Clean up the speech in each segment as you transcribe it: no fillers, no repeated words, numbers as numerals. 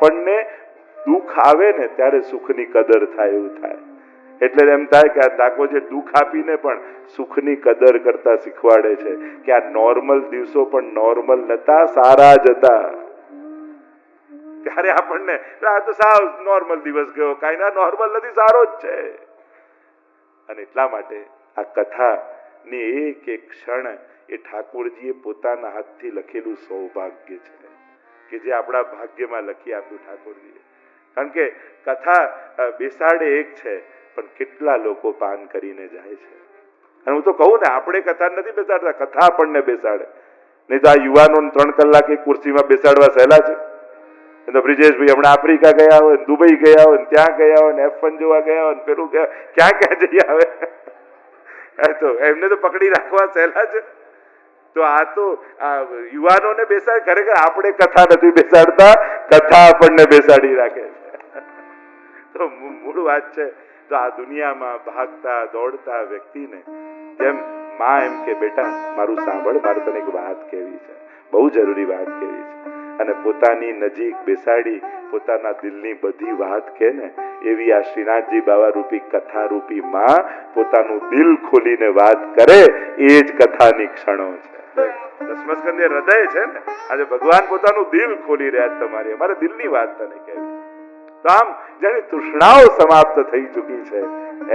આપણને દુઃખ આવે ને ત્યારે સુખની કદર થાય એવું થાય. એટલે એમ થાય કે આ ઠાકોરજી દુઃખ આપીને પણ સુખની કદર કરતા શીખવાડે છે કે આ નોર્મલ દિવસો પણ નોર્મલ નતા, સારા જ હતા. ત્યારે આપણને આ તો સાવ નોર્મલ દિવસ ગયો, કાંઈ ના નોર્મલ નથી, સારો જ છે. અને એટલા માટે આ કથાની એક એક ક્ષણ એ ઠાકોરજીએ પોતાના હાથથી લખેલું સૌભાગ્ય છે કે જે આપણા ભાગ્યમાં લખી આપ્યું ઠાકોરજીએ. કારણ કે કથા બેસાડે એક છે, પણ કેટલા લોકો પાન કરીને જાય છે. અને હું તો કહું ને, આપણે કથા નથી બેસાડતા, કથા આપણને બેસાડે. નહીં તો આ યુવાનો 3 કલાક એક ખુરશીમાં બેસાડવા સહેલા છે. તો બ્રિજેશભાઈ હમણાં આફ્રિકા ગયા હોય, દુબઈ ગયા હોય, ત્યાં ગયા હોય, F1 જોવા ગયા હોય, પેલું ક્યાં ક્યાં જઈ આવે. તો એમને તો પકડી રાખવા સહેલા છે. તો આ તો આ યુવાનોને બેસાડ, ખરેખર આપણે કથા નથી બેસાડતા, કથા આપણને બેસાડી રાખે છે. તો મૂળ વાત છે. તો આ દુનિયામાં ભાગતા દોડતા વ્યક્તિને જેમ માં એમ કે બેટા મારું સાંભળ, મારે તને એક વાત કહેવી છે, બહુ જરૂરી વાત કહેવી છે. અને પોતાની નજીક બેસાડી પોતાના દિલની બધી વાત કહે ને, એવી આ શ્રીનાથજી બાવા રૂપી કથા રૂપી માં પોતાનું દિલ ખોલીને વાત કરે, એ જ કથાની ક્ષણો છે. દસમસ્કંદે હૃદય છે ને, આજે ભગવાન પોતાનું દિલ ખોલી રહ્યા તમારી, અમારે દિલની વાત તને કહેવી. તો આમ જેની તૃષ્ણાઓ સમાપ્ત થઈ ચૂકી છે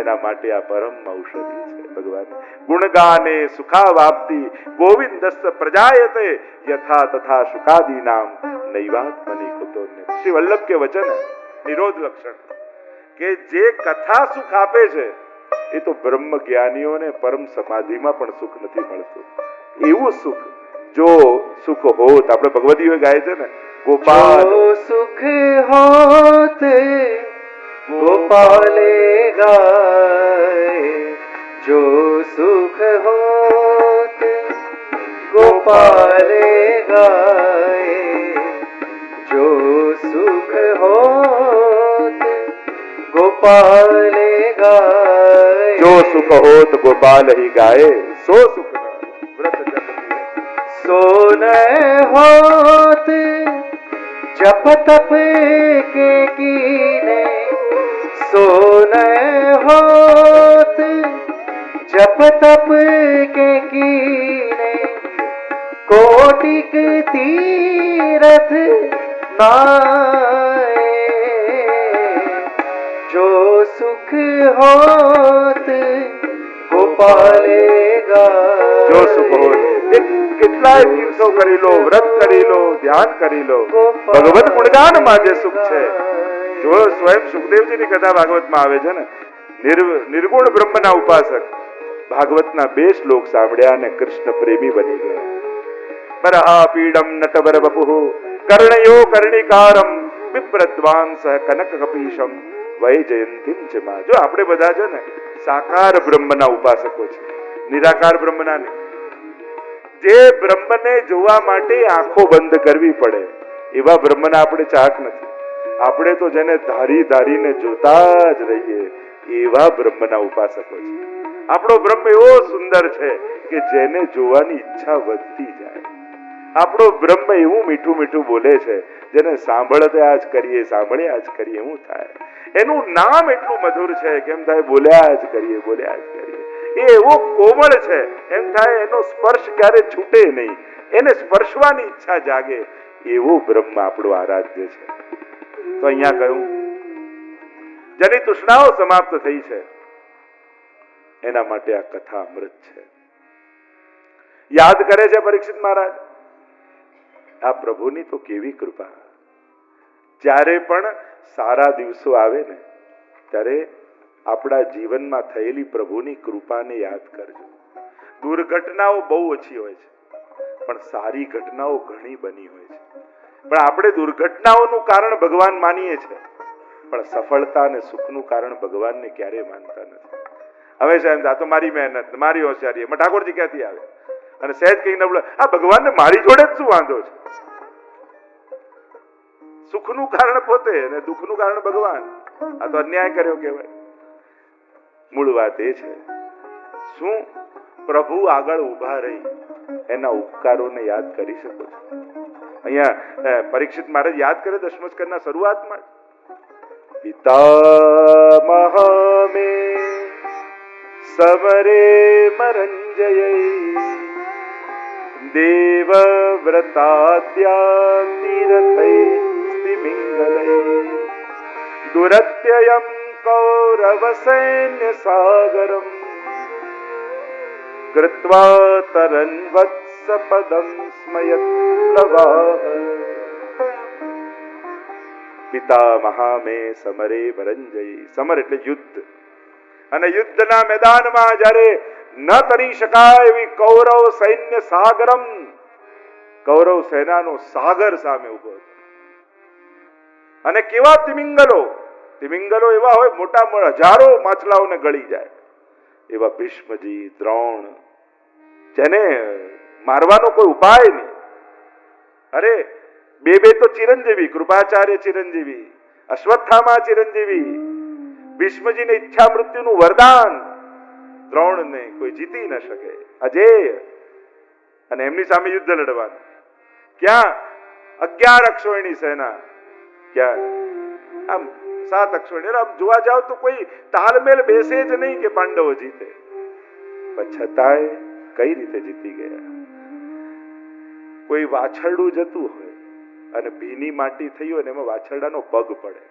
એના માટે આ પરમ ઔષધિ છે ભગવાન. ગુણગાને સુખાવાપ્તિ ગોવિંદસ્સ પ્રજાયતે યથા તથા સુખાદી નામ નૈવાત મની કુતોન્ય. શ્રી વલ્લભ કે વચન નિરોધ લક્ષણ કે જે કથા સુખ આપે છે એ તો બ્રહ્મ જ્ઞાનીઓને પરમ સમાધિમાં પણ સુખ નથી મળતું. એવું સુખ જો સુખ હોત, આપણે ભગવતીઓ ગાય છે ને, ગોપાલ સુખ હોત ગોપાલે ગાય, જો સુખ હોત ગોપાલે ગાય, જો સુખ હોત ગોપાલે ગાય, જો સુખ હોત ગોપાલ ही गाए सो सुख व्रत जप सो न होत जप तप के कीने, सो न होत जप तप के कीने, कोटिक तीरथ नाए, जो सुख होत गोपाले गाए. जो सुख होत કેટલાય દિવસો કરી લો, વ્રત કરી લો, ધ્યાન કરી લો, ભગવત ગુણગાન માં જે સુખ છે. જો સ્વયં સુખદેવજીની કથા ભાગવતમાં આવે છે ને, નિર્ગુણ બ્રહ્મના ઉપાસક ભાગવતના 2 શ્લોક સાંભળ્યા અને કૃષ્ણ પ્રેમી બની ગયા. બરહા પીડમ નટવર વપુઃ કર્ણયો કર્ણિકારમ વિપ્રદ્વાંસ કનક કપીશમ વૈજયંતીમ ચ મા. જો આપણે બધા છે ને સાકાર બ્રહ્મના ઉપાસકો છે, નિરાકાર બ્રહ્મના નહીં. જે બ્રહ્મને જોવા માટે આંખો બંધ કરવી પડે એવા બ્રહ્મના આપણે ચાહક નથી. આપણે તો જેને ધારી ધારીને જોતા જ રહીએ એવા બ્રહ્મના ઉપાસકો છે. આપણો બ્રહ્મ એવો સુંદર છે કે જેને જોવાની ઈચ્છા વધતી જાય. આપણો બ્રહ્મ એવું મીઠું મીઠું બોલે છે, જેને સાંભળ્યા જ કરીએ, સાંભળ્યા જ કરીએ એવું થાય. એનું નામ એટલું મધુર છે કે એમ થાય બોલ્યા જ કરીએ, બોલ્યા જ કરીએ. એ એવો કોમળ છે, એમ થાય એનો સ્પર્શ ક્યારે છૂટે નહીં, એને સ્પર્શવાની ઈચ્છા જાગે. એવો બ્રહ્મ આપણો આરાધ્ય છે. તો અહીંયા કહ્યું જેની તૃષ્ણાઓ સમાપ્ત થઈ છે એના માટે આ કથા અમૃત છે. યાદ કરે છે પરીક્ષિત મહારાજ, આ પ્રભુની તો કેવી કૃપા. જ્યારે પણ સારા દિવસો આવે ને ત્યારે આપણા જીવનમાં થયેલી પ્રભુની કૃપાને યાદ કરજો. દુર્ઘટનાઓ બહુ ઓછી હોય છે, પણ સારી ઘટનાઓ ઘણી બની હોય છે. પણ આપણે દુર્ઘટનાઓનું કારણ ભગવાન માનીએ છીએ, પણ સફળતા અને સુખનું કારણ ભગવાનને ક્યારેય માનતા નથી. હવે સાહેબ આ તો મારી મહેનત, મારી હોશિયારી, એમાં ઠાકોરજી ક્યાંથી આવે? અને સહેજ કઈ નબળો, આ ભગવાનને મારી જોડે જ શું વાંધો છે? સુખનું કારણ પોતે અને દુઃખનું કારણ ભગવાન. આ તો અન્યાય કર્યો કહેવાય. મૂળ વાત એ છે, શું પ્રભુ આગળ ઉભા રહી એના ઉપકારોને યાદ કરી શકો છો? અહીંયા પરીક્ષિત મહારાજ યાદ કરે દશમ સ્કંદના શરૂઆતમાં પિતામહ મે સમરે મરંજય દેવ વ્રતાદ્યાતિરથૈ સ્તિમિંગલૈ દુરત્યયં કૌરવ સૈન્ય સાગરમ કૃત્વા તરન વત્સ પદમ સ્મયત પ્લવાહ પિતામહ મે સમરે મરંજય. સમર એટલે યુદ્ધ, અને યુદ્ધના મેદાનમાં જ્યારે ન તરી શકાય એવી કૌરવ સૈન્ય સાગરમ, કૌરવ સેનાનો સાગર સામે ઉભો હતો. અને કેવા તિમિંગલો, તિમિંગલો એવા હોય મોટા હજારો માછલાઓને ગળી જાય એવા ભીષ્મજી, દ્રોણ, જેને મારવાનો કોઈ ઉપાય નહીં. અરે બે તો ચિરંજીવી, કૃપાચાર્ય ચિરંજીવી, અશ્વત્થામા ચિરંજીવી, ભીષ્મજીને ઈચ્છા મૃત્યુનું વરદાન, દ્રોણને કોઈ જીતી ન શકે, અજેય, અને એમની સામે યુદ્ધ લડવાનું. ક્યાં 11 અક્ષોહિણી સેના, ક્યાં આમ 7 અક્ષોહિણી. આમ જોવા જાવ તો કોઈ તાલમેલ બેસે જ નહીં કે પાંડવો જીતે, પણ છતાંય કઈ રીતે જીતી ગયા. કોઈ વાછરડું જતું હોય અને ભીની માટી થઈ હોય ને એમાં વાછરડાનો પગ પડે,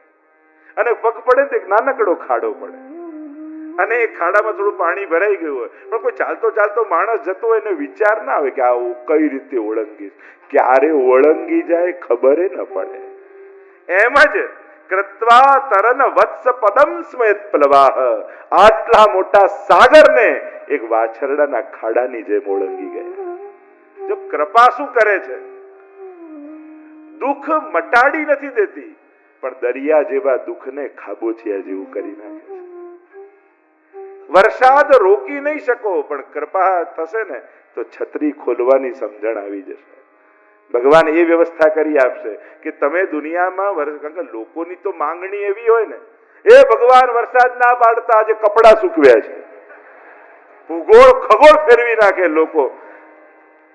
અને પગ પડે તો એક નાનકડો ખાડો પડે, અને એ ખાડામાં થોડું પાણી ભરાઈ ગયું હોય, પણ કોઈ ચાલતો ચાલતો માણસ જતો હોય એને વિચાર ના આવે કે આ કઈ રીતે ઓળંગીશ, ક્યારે ઓળંગી જાય ખબર ન પડે. એમ જ કૃત્વા તરન વત્સ પદમ સ્મયત પ્લવાહ, આટલા મોટા સાગરને એક વાછરડાના ખાડાની જેમ ઓળંગી ગયા. જો કૃપા શું કરે છે, દુઃખ મટાડી નથી દેતી, પણ દરિયા જેવા દુઃખને ખાબોચિયા જેવું કરી નાખે છે. વરસાદ રોકી નહીં શકો, પણ કૃપા થશે ને તો છત્રી ખોલવાની સમજણ આવી જશે. ભગવાન એ વ્યવસ્થા કરી આપશે કે તમે દુનિયામાં કારણ કે લોકોની તો માંગણી એવી હોય ને, એ ભગવાન વરસાદ ના પાડતા આજે કપડા સૂકવ્યા છે, ભૂગોળ ખગોળ ફેરવી નાખે લોકો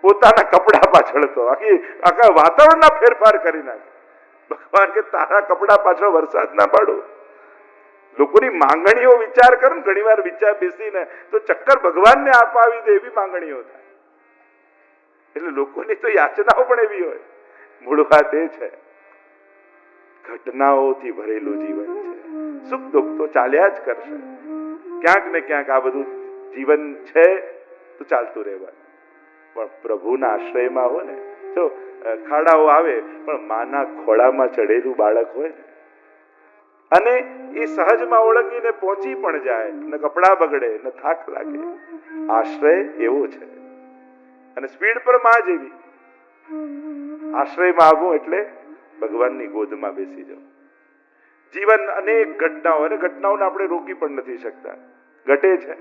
પોતાના કપડા પાછળ, તો આખા વાતાવરણના ફેરફાર કરી નાખે. ભગવાન કે તારા કપડા પાછળ વરસાદ ના પાડો. લોકોની માંગણીઓ વિચાર કરો ને, ઘણી વાર વિચાર બેસીને તો ચક્કર ભગવાનને અપાવી દે એવી માંગણીઓ થાય. એટલે લોકોની તો યાચનાઓ પણ એવી હોય. મૂળ વાત એ છે, ઘટનાઓથી ભરેલું જીવન છે, સુખ દુઃખ તો ચાલ્યા જ કરશે. ક્યાંક ને ક્યાંક આ બધું જીવન છે તો ચાલતું રહેવાનું, પણ પ્રભુના આશ્રયમાં હોય ને, જો ખાડાઓ આવે પણ માના ખોળામાં ચડેલું બાળક હોય ને, અને એ સહજમાં ઓળંગીને પહોંચી પણ જાય, ને કપડા બગડે ને થાક લાગે. આશ્રય એવો છે. અને સ્પીડ પર માં જેવી. આશ્રયમાં આવવું એટલે ભગવાનની ગોદમાં બેસી જવું. જીવન અનેક ઘટનાઓ, અને ઘટનાઓને આપણે રોકી પણ નથી શકતા, ઘટે છે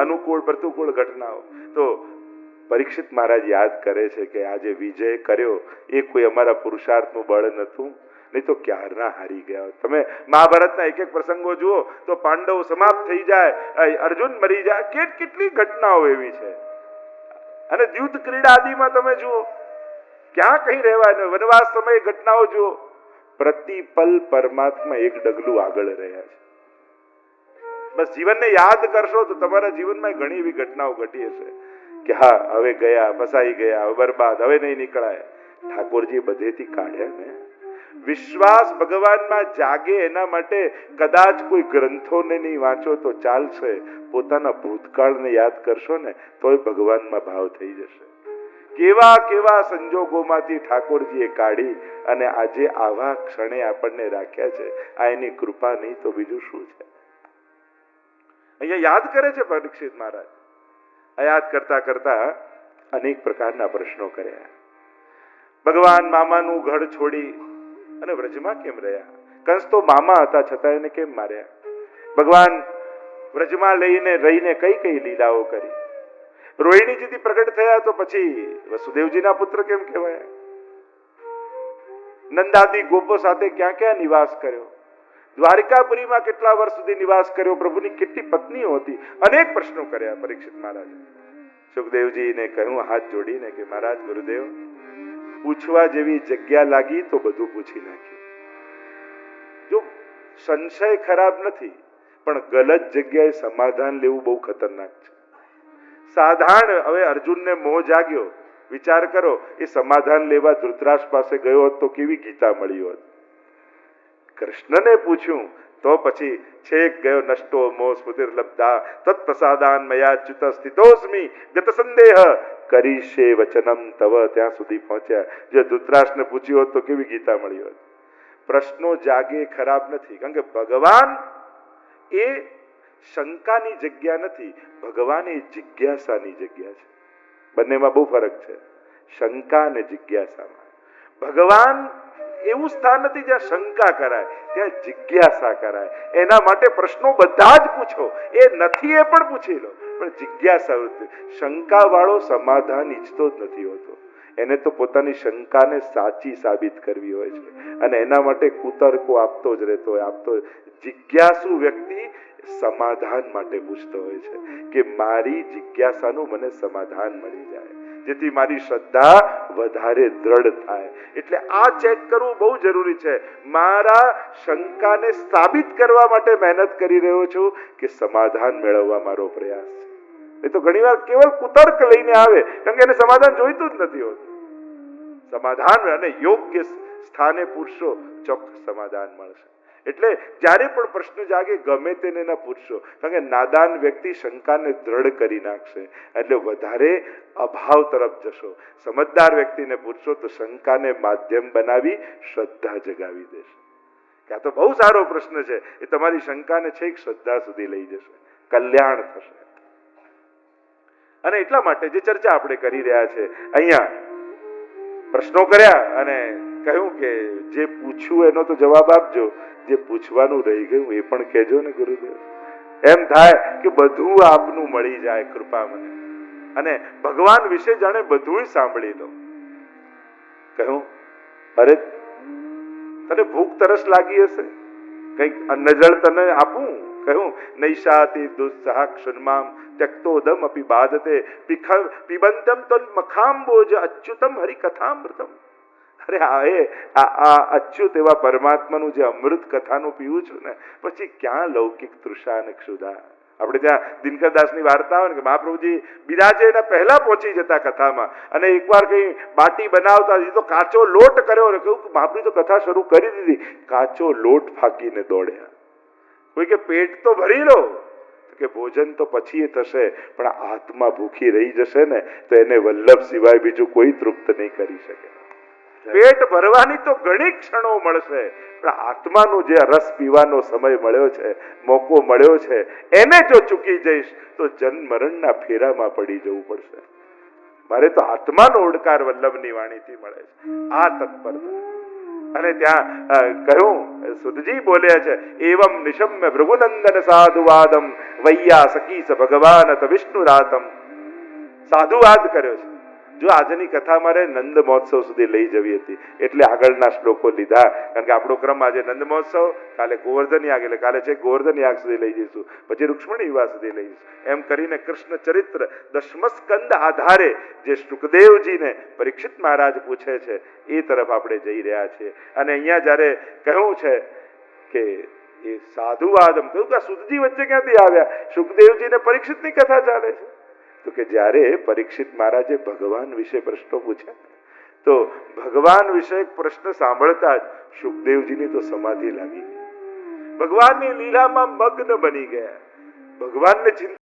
અનુકૂળ પ્રતિકૂળ ઘટનાઓ. તો પરીક્ષિત મહારાજ યાદ કરે છે કે આજે વિજય કર્યો એ કોઈ અમારા પુરુષાર્થનું બળ નતું, નહીં તો ક્યારના હારી ગયા. તમે મહાભારતના એક એક પ્રસંગો જુઓ તો પાંડવો સમાપ્ત થઈ જાય, અર્જુન મરી જાય, કેટલી ઘટનાઓ એવી છે. અને યુદ્ધ ક્રીડા આદિમાં તમે જુઓ, ક્યાં કઈ રહેવાય, વનવાસ સમયે ઘટનાઓ જુઓ, પ્રતિપલ પરમાત્મા એક ડગલું આગળ રહ્યા છે. બસ જીવનને યાદ કરશો તો તમારા જીવનમાં ઘણી એવી ઘટનાઓ ઘટી હશે કે હા હવે ગયા, ફસાઈ ગયા, હવે બરબાદ, હવે નહીં નીકળાય. ઠાકોરજી બધેથી કાઢ્યા ને. વિશ્વાસ ભગવાનમાં જાગે એના માટે કદાચ કોઈ ગ્રંથોને નહીં વાંચો તો ચાલશે, પોતાના ભૂતકાળને યાદ કરશો ને તોય ભગવાનમાં ભાવ થઈ જશે. કેવા કેવા સંજોગોમાંથી ઠાકોરજીએ કાઢી અને આજે આવા ક્ષણે આપણને રાખ્યા છે. આ એની કૃપા નહીં તો બીજું શું છે. અહીંયા યાદ કરે છે પરીક્ષિત મહારાજ. આ યાદ કરતા કરતા અનેક પ્રકારના પ્રશ્નો કર્યા. ભગવાન મામાનું ઘર છોડી અને વ્રજમાં કેમ રહ્યા? કંસ તો મામા હતા છતાં એને કેમ માર્યા? ભગવાન વ્રજમાં રહીને કઈ કઈ લીલાઓ કરી? રોહિણીજીથી પ્રગટ થયા તો પછી વસુદેવજીના પુત્ર કેમ કહેવાય? નંદાદી ગોપો સાથે ક્યાં ક્યાં નિવાસ કર્યો? દ્વારિકાપુરીમાં કેટલા વર્ષ સુધી નિવાસ કર્યો? પ્રભુની કેટલી પત્નીઓ હતી? અનેક પ્રશ્નો કર્યા પરીક્ષિત મહારાજે. સુખદેવજીને કહ્યું હાથ જોડીને કે મહારાજ ગુરુદેવ, પૂછવા જેવી જગ્યા લાગી તો બધું પૂછી નાખ્યું. જો સંશય ખરાબ નથી, પણ ગલત જગ્યાએ સમાધાન લેવું બહુ ખતરનાક છે. સાધારણ હવે અર્જુનને મોહ જાગ્યો, વિચાર કરો એ સમાધાન લેવા ધૃતરાષ્ટ્ર પાસે ગયો હોત તો કેવી ગીતા મળી હોત. કૃષ્ણને પૂછ્યું તો પછી છેક ગયો નષ્ટો મોહ સ્મૃતિર્લબ્ધા તત્પ્રસાદાન મયા ચ્યુત સ્થિતોસ્મિ ગત સંદેહ કરીશે વચનમ તવ ત્યાં સુધી પહોંચ્યા. જો ધૃતરાષ્ટ્રને પૂછ્યું હોત તો કેવી ગીતા મળી હોત. પ્રશ્નો જાગે ખરાબ નથી, કારણ કે ભગવાન એ શંકાની જગ્યા નથી, ભગવાન એ જિજ્ઞાસાની જગ્યા છે. બંનેમાં બહુ ફરક છે, શંકા અને જિજ્ઞાસામાં. ભગવાન એવું સ્થાન નથી જ્યાં શંકા કરાય, ત્યાં જિજ્ઞાસા કરાય. એના માટે પ્રશ્નો બધા જ પૂછો, એ નથી એ પણ પૂછી લો, પણ જિજ્ઞાસા. શંકા વાળો સમાધાન ઈચ્છતો જ નથી હોતો, એને તો પોતાની શંકાને સાચી સાબિત કરવી હોય છે, અને એના માટે કુતર્કો આપતો જ રહેતો હોય, જિજ્ઞાસુ વ્યક્તિ સમાધાન માટે પૂછતો હોય છે કે મારી જિજ્ઞાસાનું મને સમાધાન મળી જાય, જેથી મારી શ્રદ્ધા વધારે દ્રઢ થાય. એટલે આ ચેક કરવું બહુ જરૂરી છે. મારા શંકાને સાબિત કરવા માટે મહેનત કરી રહ્યો છું કે સમાધાન મેળવવા મારો પ્રયાસ છે. એ તો ઘણીવાર કેવલ કુતર્ક લઈને આવે, કારણ કે એને સમાધાન જોઈતું જ નથી હોતું. સમાધાન અને યોગ્ય સ્થાને પૂછશો ચોક્કસ સમાધાન મળશે. એટલે જ્યારે પણ પ્રશ્ન જાગે ગમે તેને ના પૂછશો, કારણ કે નાદાન વ્યક્તિ શંકાને દ્રઢ કરી નાખશે, એટલે વધારે અભાવ તરફ જશો. સમજદાર વ્યક્તિને પૂછશો તો શંકાને માધ્યમ બનાવી શ્રદ્ધા જગાવી દેશે કે આ તો બહુ સારો પ્રશ્ન છે, એ તમારી શંકાને છેક શ્રદ્ધા સુધી લઈ જશે, કલ્યાણ થશે. અને એટલા માટે જે ચર્ચા આપણે કરી રહ્યા છે અહીંયા, પ્રશ્નો કર્યા અને કહ્યું કે જે પૂછ્યું એનો તો જવાબ આપજો, જે પૂછવાનું રહી ગયું એ પણ કહેજો ને ગુરુદેવ. એમ થાય કે બધું આપનું મળી જાય કૃપા મને, અને ભગવાન વિશે જાણે બધું સાંભળી લો. કહ્યું અરે તને ભૂખ તરસ લાગી હશે, કઈક અન્ન જળ તને આપું. કહ્યું નૈશાતિ દુસ્સહા ક્ષુન્મામ ત્યક્તોદમ અપી બાધતે પિબંતમ તન મખાંબોજ અચ્યુતમ હરિકથામૃતમ. અરે આ અચ્યુત એવા પરમાત્માનું જે અમૃત કથાનું પીવું છું ને, પછી ક્યાં લૌકિક તૃષા અને ક્ષુધા. આપણે ત્યાં દિનકરદાસની વાર્તા આવે ને કે મહાપ્રભુજી બિરાજે એના પહેલા પહોંચી જતા કથામાં, અને એકવાર કઈ બાટી બનાવતા તો કાચો લોટ કર્યો ને કહ્યું મહાપ્રભુ તો કથા શરૂ કરી દીધી, કાચો લોટ ફાંકીને દોડ્યા. કોઈ કે પેટ તો ભરી લો, કે ભોજન તો પછી થશે, પણ આત્મા ભૂખી રહી જશે ને તો એને વલ્લભ સિવાય બીજું કોઈ તૃપ્ત નહીં કરી શકે. પેટ ભરવાની તો ઘણી ક્ષણો મળશે, પણ આત્માનો જે રસ પીવાનો સમય મળ્યો છે, મોકો મળ્યો છે, એને જો ચૂકી જઈશ તો જન્મ મરણના ફેરામાં પડી જવું પડશે. મારે તો આત્માનો ઓડકાર વલ્લભની વાણીથી મળે છે, આ તત્પરતા. અને ત્યાં કહ્યું સુધજી બોલ્યા છે એવમ નિશમ્ય ભૃગુનંદન સાધુવાદમ વૈયા સકીસ ભગવાન વિષ્ણુ રાતમ. સાધુવાદ કર્યો છે. જો આજની કથા મારે નંદ મહોત્સવ સુધી લઈ જવી હતી એટલે આગળના શ્લોકો લીધા, કારણ કે આપણો ક્રમ આજે નંદ મહોત્સવ, કાલે ગોવર્ધન યાગ, એટલે કાલે છે ગોવર્ધન યાગ સુધી લઈ જઈશું, પછી રૂક્ષ્મણી વિવાહ સુધી લઈ જઈશું. એમ કરીને કૃષ્ણ ચરિત્ર દશમસ્કંદ આધારે જે શુકદેવજીને પરીક્ષિત મહારાજ પૂછે છે એ તરફ આપણે જઈ રહ્યા છીએ. અને અહીંયા જયારે કહ્યું છે કે એ સાધુવાદમ, કહ્યું કે સુધજી વચ્ચે ક્યાંથી આવ્યા? શુકદેવજીને પરીક્ષિતની કથા ચાલે છે. તો કે જ્યારે પરીક્ષિત મહારાજે ભગવાન વિશે પ્રશ્નો પૂછ્યા તો ભગવાન વિશે પ્રશ્ન સાંભળતા જ શુકદેવજીની તો સમાધિ લાગી ગઈ, ભગવાનની લીલામાં મગ્ન બની ગયા, ભગવાનને ચિંતા